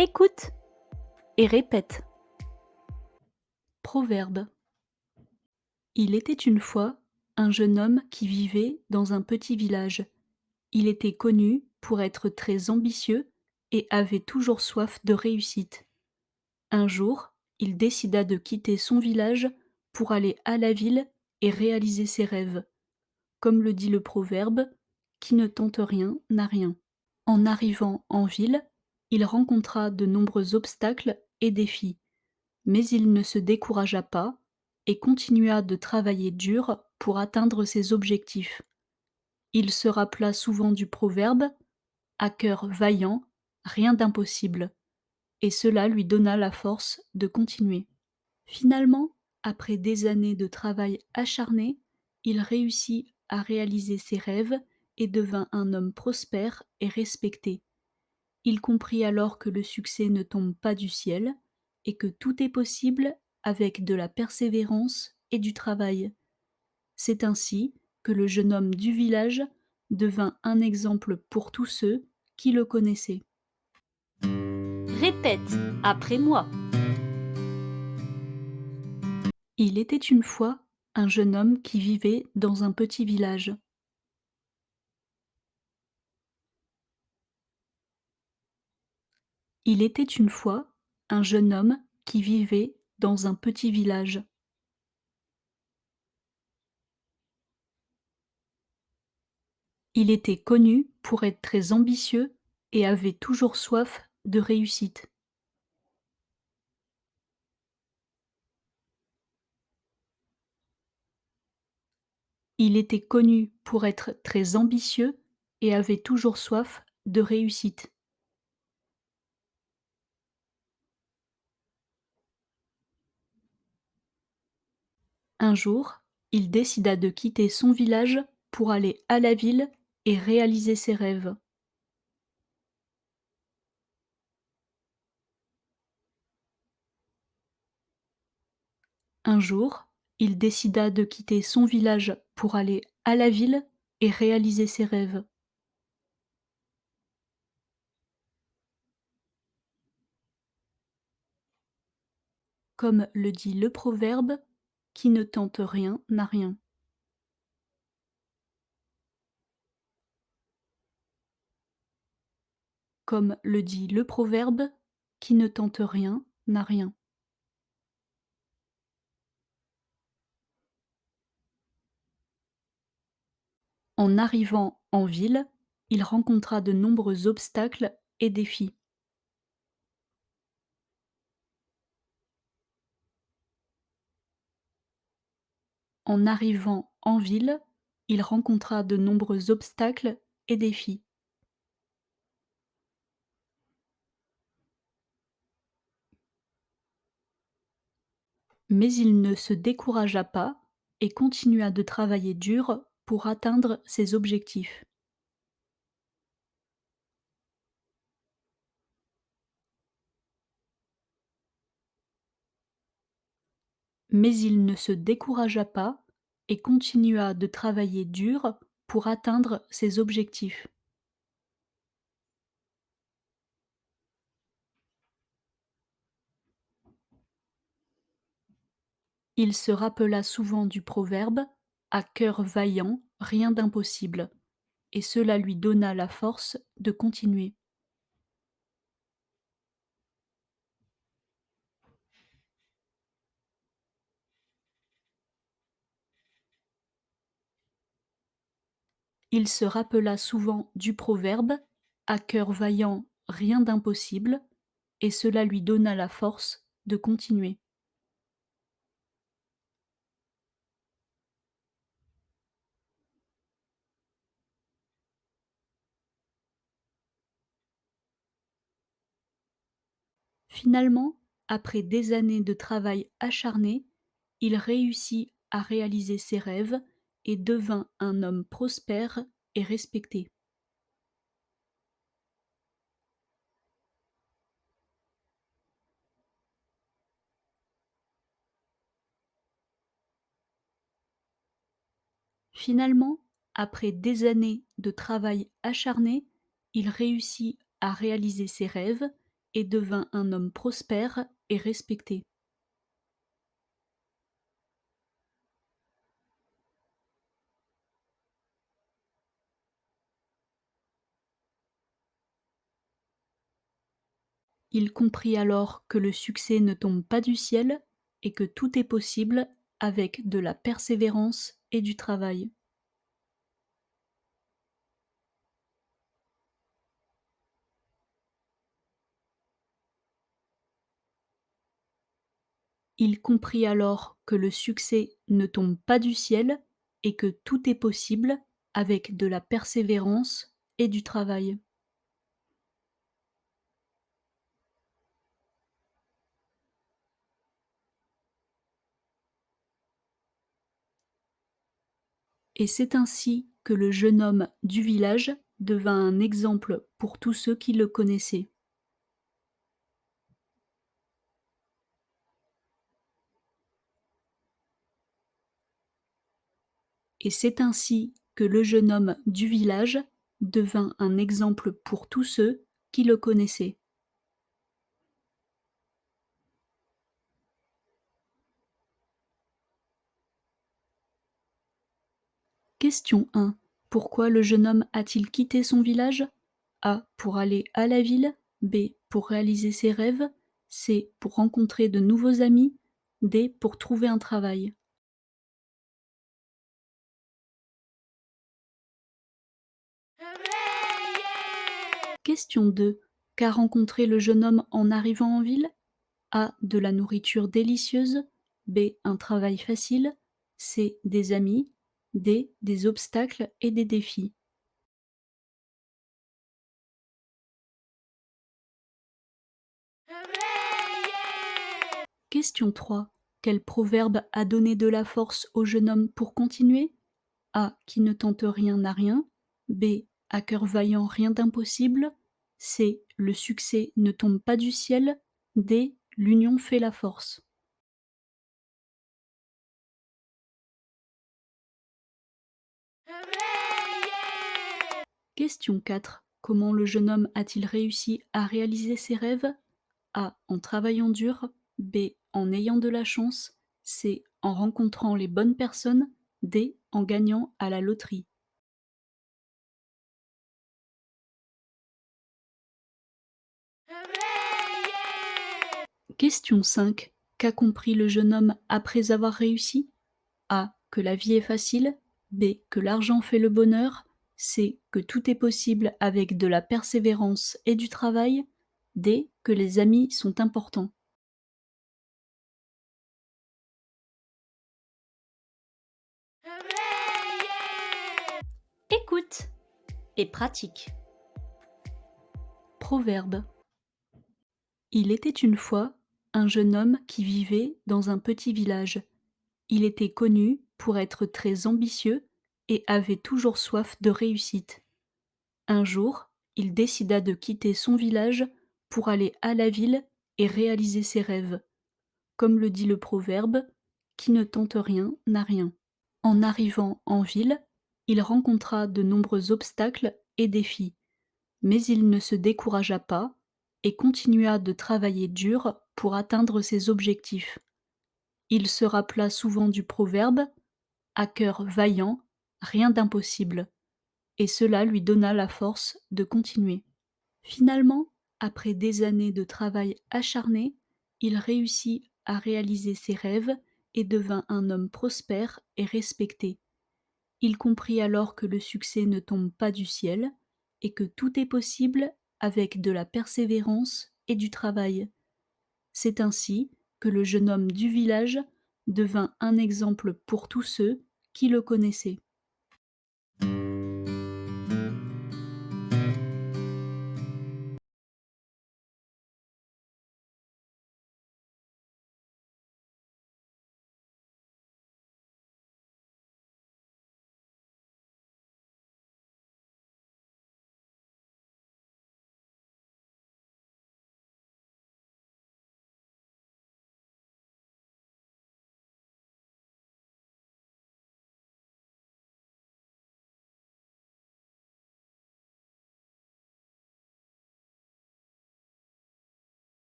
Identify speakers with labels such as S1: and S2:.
S1: Écoute et répète. Proverbe. Il était une fois un jeune homme qui vivait dans un petit village. Il était connu pour être très ambitieux et avait toujours soif de réussite. Un jour, il décida de quitter son village pour aller à la ville et réaliser ses rêves. Comme le dit le proverbe, qui ne tente rien n'a rien. En arrivant en ville, il rencontra de nombreux obstacles et défis. Mais il ne se découragea pas et continua de travailler dur pour atteindre ses objectifs. Il se rappela souvent du proverbe «À cœur vaillant, rien d'impossible», et cela lui donna la force de continuer. Finalement, après des années de travail acharné, il réussit à réaliser ses rêves et devint un homme prospère et respecté. Il comprit alors que le succès ne tombe pas du ciel et que tout est possible avec de la persévérance et du travail. C'est ainsi que le jeune homme du village devint un exemple pour tous ceux qui le connaissaient. Répète après moi. Il était une fois un jeune homme qui vivait dans un petit village. Il était une fois un jeune homme qui vivait dans un petit village. Il était connu pour être très ambitieux et avait toujours soif de réussite. Il était connu pour être très ambitieux et avait toujours soif de réussite. Un jour, il décida de quitter son village pour aller à la ville et réaliser ses rêves. Un jour, il décida de quitter son village pour aller à la ville et réaliser ses rêves. Comme le dit le proverbe, qui ne tente rien n'a rien. Comme le dit le proverbe, qui ne tente rien n'a rien. En arrivant en ville, il rencontra de nombreux obstacles et défis. En arrivant en ville, il rencontra de nombreux obstacles et défis. Mais il ne se découragea pas et continua de travailler dur pour atteindre ses objectifs. Mais il ne se découragea pas et continua de travailler dur pour atteindre ses objectifs. Il se rappela souvent du proverbe «À cœur vaillant, rien d'impossible», et cela lui donna la force de continuer. Il se rappela souvent du proverbe «À cœur vaillant, rien d'impossible», et cela lui donna la force de continuer. Finalement, après des années de travail acharné, il réussit à réaliser ses rêves et devint un homme prospère et respecté. Finalement, après des années de travail acharné, il réussit à réaliser ses rêves et devint un homme prospère et respecté. Il comprit alors que le succès ne tombe pas du ciel et que tout est possible avec de la persévérance et du travail. Il comprit alors que le succès ne tombe pas du ciel et que tout est possible avec de la persévérance et du travail. Et c'est ainsi que le jeune homme du village devint un exemple pour tous ceux qui le connaissaient. Et c'est ainsi que le jeune homme du village devint un exemple pour tous ceux qui le connaissaient. Question 1. Pourquoi le jeune homme a-t-il quitté son village? A. Pour aller à la ville. B. Pour réaliser ses rêves. C. Pour rencontrer de nouveaux amis. D. Pour trouver un travail. Question 2. Qu'a rencontré le jeune homme en arrivant en ville? A. De la nourriture délicieuse. B. Un travail facile. C. Des amis. D. Des obstacles et des défis. Question 3. Quel proverbe a donné de la force au jeune homme pour continuer? A. Qui ne tente rien n'a rien. B. À cœur vaillant rien d'impossible. C. Le succès ne tombe pas du ciel. D. L'union fait la force. Question 4. Comment le jeune homme a-t-il réussi à réaliser ses rêves? A. En travaillant dur. B. En ayant de la chance. C. En rencontrant les bonnes personnes. D. En gagnant à la loterie. Question 5. Qu'a compris le jeune homme après avoir réussi? A. Que la vie est facile. B. Que l'argent fait le bonheur. C. Que tout est possible avec de la persévérance et du travail. D. Que les amis sont importants.
S2: Écoute et pratique.
S1: Proverbe. Il était une fois un jeune homme qui vivait dans un petit village. Il était connu pour être très ambitieux et avait toujours soif de réussite. Un jour, il décida de quitter son village pour aller à la ville et réaliser ses rêves. Comme le dit le proverbe, qui ne tente rien n'a rien. En arrivant en ville, il rencontra de nombreux obstacles et défis, mais il ne se découragea pas et continua de travailler dur pour atteindre ses objectifs. Il se rappela souvent du proverbe à cœur vaillant, rien d'impossible, et cela lui donna la force de continuer. Finalement, après des années de travail acharné, il réussit à réaliser ses rêves et devint un homme prospère et respecté. Il comprit alors que le succès ne tombe pas du ciel et que tout est possible avec de la persévérance et du travail. C'est ainsi que le jeune homme du village devint un exemple pour tous ceux qui le connaissaient.